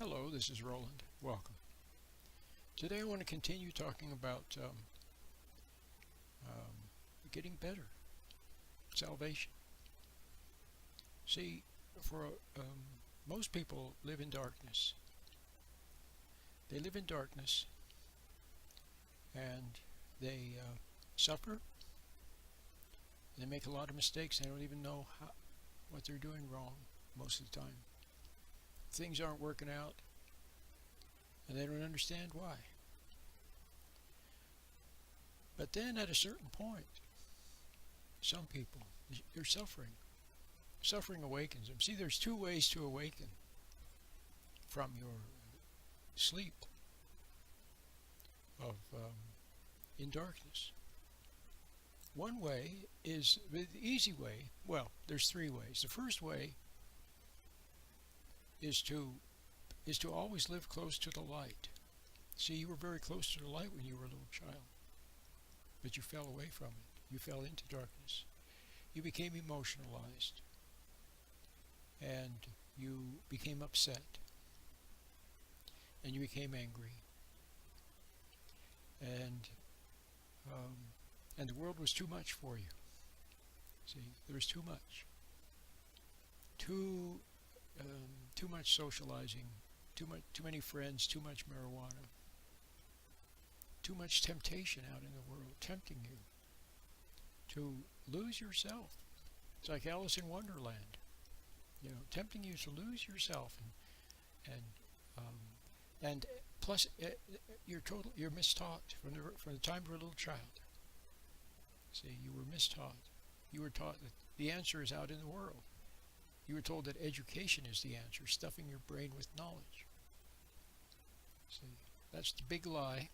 Hello, this is Roland. Welcome. Today I want to continue talking about getting better, salvation. See, for most people live in darkness. They live in darkness and they suffer. They make a lot of mistakes. They don't even know what they're doing wrong most of the time. Things aren't working out and they don't understand why. But then at a certain point, some people, they're suffering. Suffering awakens them. See, there's two ways to awaken from your sleep of in darkness. One way is the easy way. Well, there's three ways. The first way is to always live close to the light. See, you were very close to the light when you were a little child, but you fell away from it. You fell into darkness. You became emotionalized, and you became upset, and you became angry, and the world was too much for you. See, there was too much. Too much socializing, too many friends, too much marijuana, too much temptation out in the world, tempting you to lose yourself. It's like Alice in Wonderland, tempting you to lose yourself, and plus you're mistaught from the time you were a little child. See, you were mistaught. You were taught that the answer is out in the world. You were told that education is the answer, stuffing your brain with knowledge. See, that's the big lie.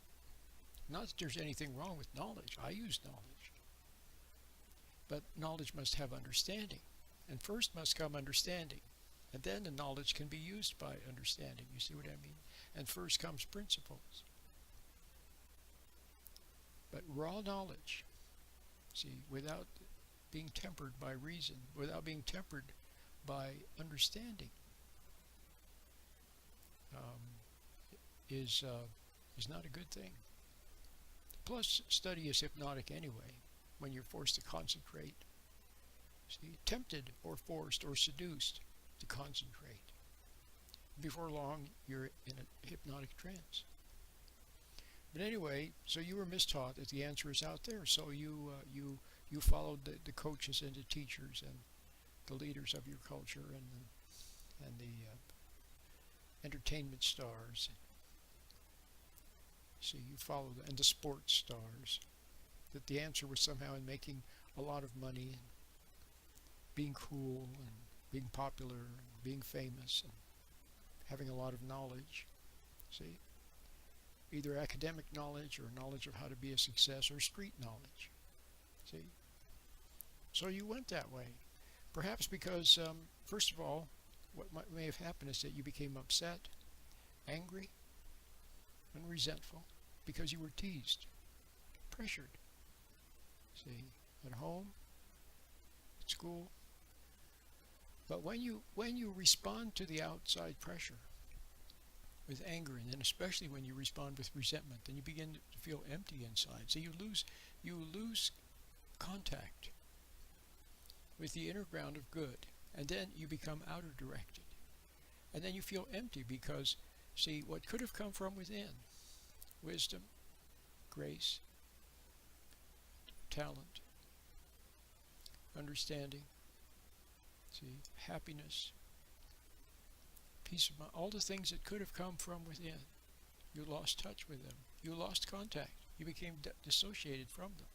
Not that there's anything wrong with knowledge. I use knowledge. But knowledge must have understanding. And first must come understanding. And then the knowledge can be used by understanding. You see what I mean? And first comes principles. But raw knowledge, see, without being tempered by reason, without being tempered by understanding, is not a good thing. Plus, study is hypnotic anyway, when you're forced to concentrate. See, tempted or forced or seduced to concentrate. Before long, you're in a hypnotic trance. But anyway, so you were mistaught that the answer is out there. So you followed the coaches and the teachers and the leaders of your culture and the entertainment stars. See, you followed, and the sports stars, that the answer was somehow in making a lot of money and being cool and being popular and being famous and having a lot of knowledge. See, either academic knowledge or knowledge of how to be a success or street knowledge. See, so you went that way. Perhaps because, first of all, what may have happened is that you became upset, angry, and resentful because you were teased, pressured. See, at home, at school. But when you respond to the outside pressure with anger, and then especially when you respond with resentment, then you begin to feel empty inside. So you lose contact with the inner ground of good, and then you become outer directed, and then you feel empty because, see, what could have come from within, wisdom, grace, talent, understanding, see, happiness, peace of mind, all the things that could have come from within, you lost touch with them. You lost contact. You became dissociated from them.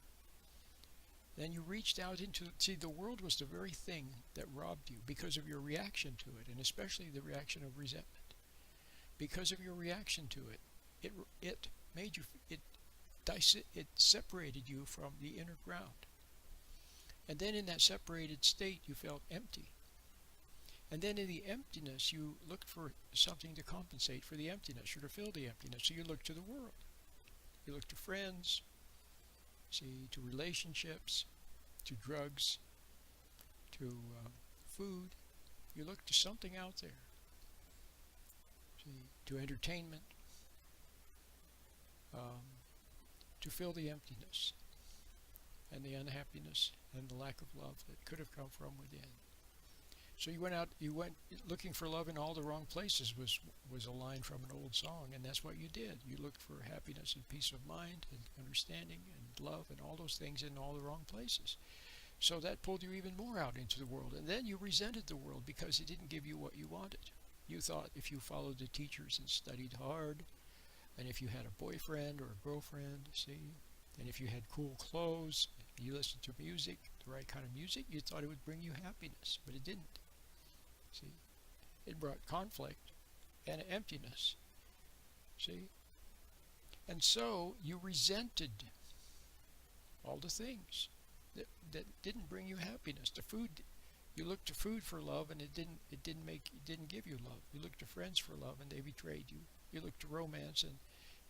Then you reached out into, see, the world was the very thing that robbed you because of your reaction to it, and especially the reaction of resentment. Because of your reaction to it, it made you, it separated you from the inner ground. And then in that separated state, you felt empty. And then in the emptiness, you looked for something to compensate for the emptiness, or to fill the emptiness. So you looked to the world. You looked to friends, see, to relationships, to drugs, to food. You look to something out there. See, to entertainment, um, to fill the emptiness and the unhappiness and the lack of love that could have come from within. So you went looking for love in all the wrong places was a line from an old song, and that's what you did. You looked for happiness and peace of mind and understanding and love and all those things in all the wrong places. So that pulled you even more out into the world, and then you resented the world because it didn't give you what you wanted. You thought if you followed the teachers and studied hard, and if you had a boyfriend or a girlfriend, see, and if you had cool clothes, you listened to music, the right kind of music, you thought it would bring you happiness, but it didn't. See, it brought conflict and emptiness. See, and so you resented all the things that didn't bring you happiness. The food, you looked to food for love, and it didn't give you love. You looked to friends for love, and they betrayed you. You looked to romance, and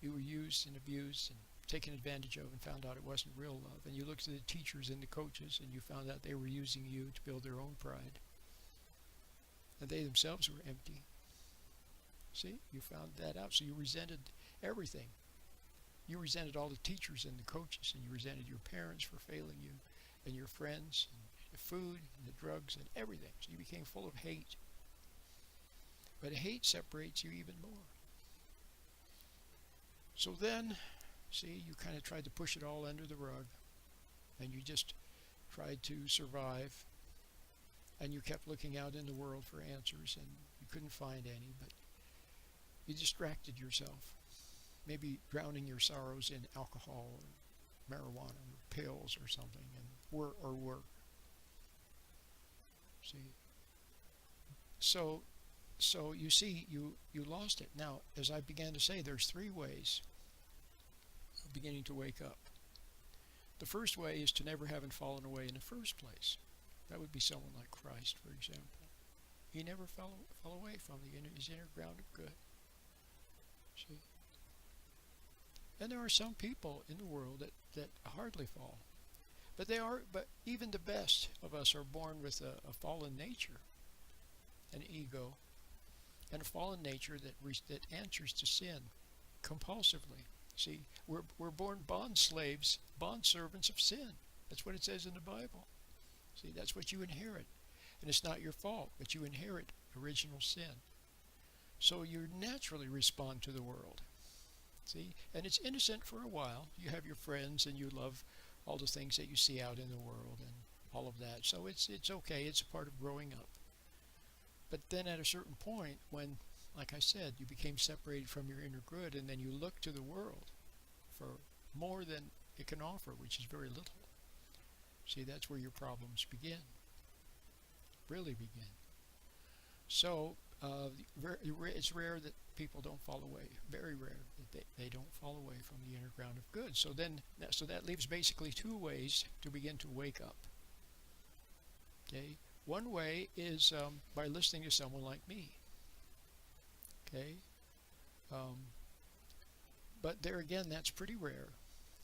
you were used and abused and taken advantage of, and found out it wasn't real love. And you looked to the teachers and the coaches, and you found out they were using you to build their own pride, and they themselves were empty. See, you found that out. So you resented everything. You resented all the teachers and the coaches, and you resented your parents for failing you, and your friends, and the food, and the drugs, and everything. So you became full of hate. But hate separates you even more. So then, see, you kind of tried to push it all under the rug, and you just tried to survive, and you kept looking out in the world for answers, and you couldn't find any, but you distracted yourself, maybe drowning your sorrows in alcohol or marijuana or pills or something, and work. See? So you see, you lost it. Now, as I began to say, there's 3 ways of beginning to wake up. The first way is to never having fallen away in the first place. That would be someone like Christ, for example. He never fell away from his inner ground of good. See? And there are some people in the world that hardly fall. But even the best of us are born with a fallen nature, an ego, and a fallen nature that answers to sin compulsively. See, we're born bond slaves, bond servants of sin. That's what it says in the Bible. See, that's what you inherit. And it's not your fault, but you inherit original sin. So you naturally respond to the world. See, and it's innocent for a while. You have your friends and you love all the things that you see out in the world and all of that. So it's okay. It's a part of growing up. But then at a certain point, when, like I said, you became separated from your inner good, and then you look to the world for more than it can offer, which is very little. See, that's where your problems begin. Really begin. So it's rare that people don't fall away. Very rare that they don't fall away from the inner ground of good. So that leaves basically 2 ways to begin to wake up. Okay. One way is by listening to someone like me. Okay. But there again, that's pretty rare.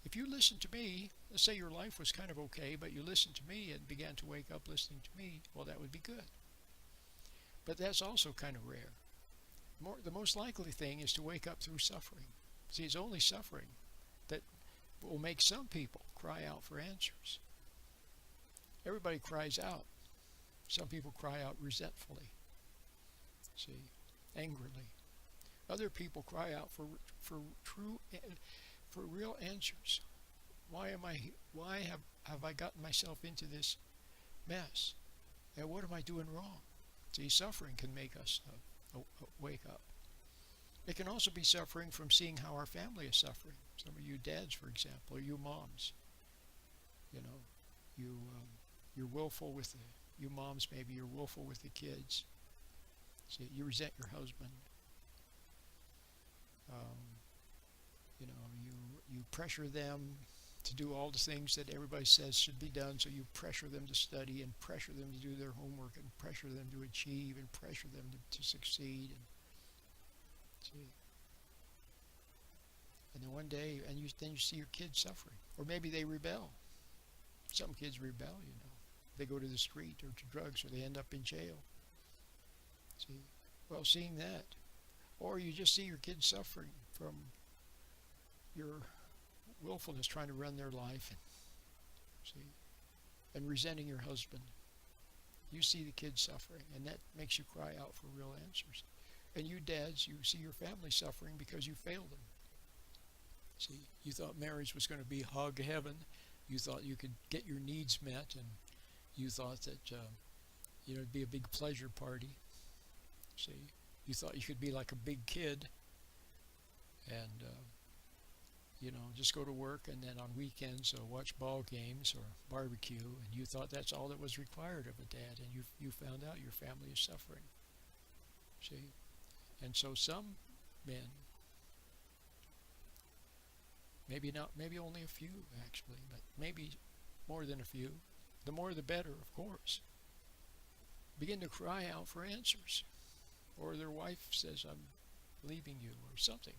If you listen to me, let's say your life was kind of okay, but you listened to me and began to wake up listening to me, well, that would be good. But that's also kind of rare. The most likely thing is to wake up through suffering. See, it's only suffering that will make some people cry out for answers. Everybody cries out. Some people cry out resentfully. See, angrily. Other people cry out for real answers. Why have I gotten myself into this mess? And what am I doing wrong? See, suffering can make us wake up. It can also be suffering from seeing how our family is suffering. Some of you dads, for example, or you moms. You know, you're willful with you moms. Maybe you're willful with the kids. See, you resent your husband. You pressure them to do all the things that everybody says should be done, so you pressure them to study and pressure them to do their homework and pressure them to achieve and pressure them to succeed. And then one day, then you see your kids suffering. Or maybe they rebel. Some kids rebel, you know. They go to the street or to drugs, or they end up in jail. See? Well, seeing that, Or you just see your kids suffering from your willfulness trying to run their life, and see, and resenting your husband. You see the kids suffering, and that makes you cry out for real answers. And you dads, you see your family suffering because you failed them. See, you thought marriage was going to be hog heaven. You thought you could get your needs met, and you thought that it'd be a big pleasure party. See, you thought you could be like a big kid, and just go to work, and then on weekends watch ball games or barbecue, and you thought that's all that was required of a dad, and you found out your family is suffering. See, and so some men, maybe only a few actually, but maybe more than a few, the more the better, of course, begin to cry out for answers. Or their wife says, I'm leaving you, or something.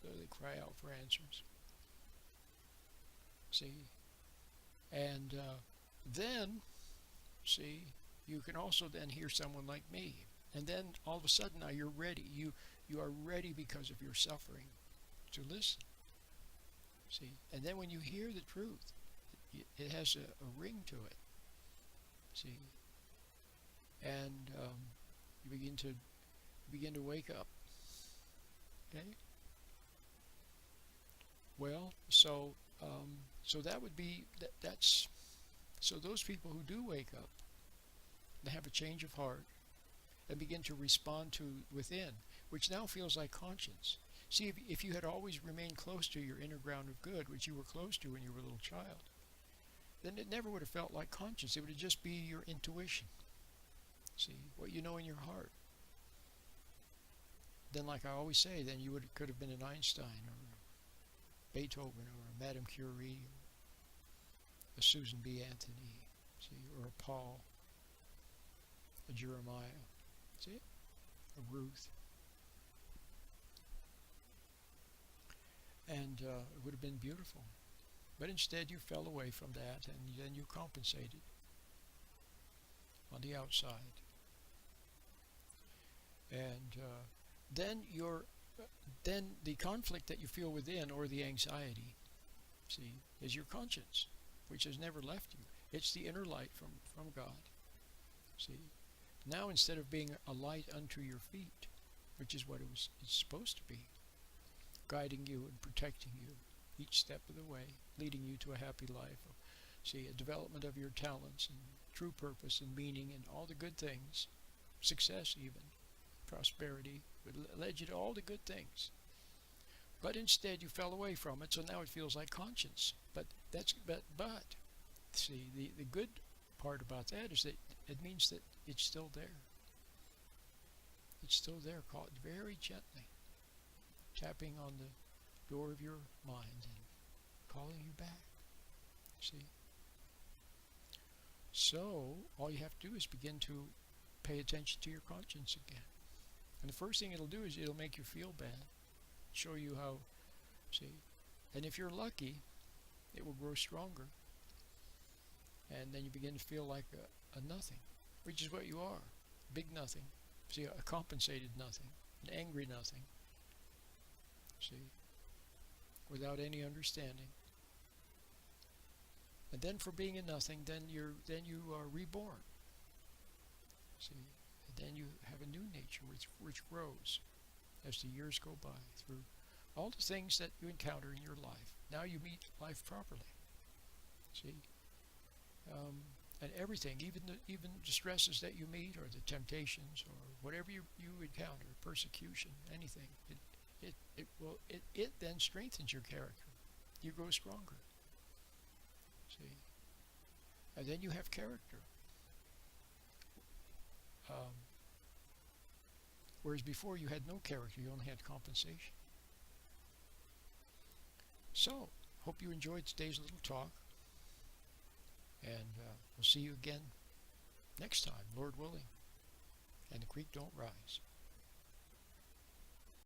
So they cry out for answers. See? And then, see, you can also then hear someone like me. And then all of a sudden now you're ready. You are ready because of your suffering to listen. See? And then when you hear the truth, it has a ring to it. See? And you begin to wake up. Okay? Well, so that would be that's so those people who do wake up, they have a change of heart and begin to respond to within, which now feels like conscience. See, if you had always remained close to your inner ground of good, which you were close to when you were a little child, then it never would have felt like conscience. It would just be your intuition. See, what you know in your heart. Then, like I always say, then you could have been an Einstein or a Beethoven or a Madame Curie or a Susan B. Anthony, see, or a Paul, a Jeremiah, see, a Ruth. And it would have been beautiful. But instead you fell away from that, and then you compensated on the outside. And then the conflict that you feel within, or the anxiety, see, is your conscience, which has never left you. It's the inner light from God. See, now instead of being a light unto your feet, which is what it's supposed to be, guiding you and protecting you each step of the way, leading you to a happy life, see, a development of your talents and true purpose and meaning and all the good things, success even, prosperity, it led you to all the good things. But instead you fell away from it, so now it feels like conscience. But see, the good part about that is that it means that it's still there. It's still there, called very gently, tapping on the door of your mind and calling you back. See? So all you have to do is begin to pay attention to your conscience again. And the first thing it'll do is it'll make you feel bad, show you how, see, and if you're lucky, it will grow stronger. And then you begin to feel like a nothing, which is what you are, big nothing. See, a compensated nothing, an angry nothing. See, without any understanding. And then for being a nothing, then you are reborn. See, and then you have a new nature which grows as the years go by through all the things that you encounter in your life. Now you meet life properly. See, and everything, even the stresses that you meet, or the temptations, or whatever you encounter, persecution, anything, it then strengthens your character. You grow stronger. See, and then you have character. Whereas before you had no character, you only had compensation. So, hope you enjoyed today's little talk. And we'll see you again next time, Lord willing, and the creek don't rise.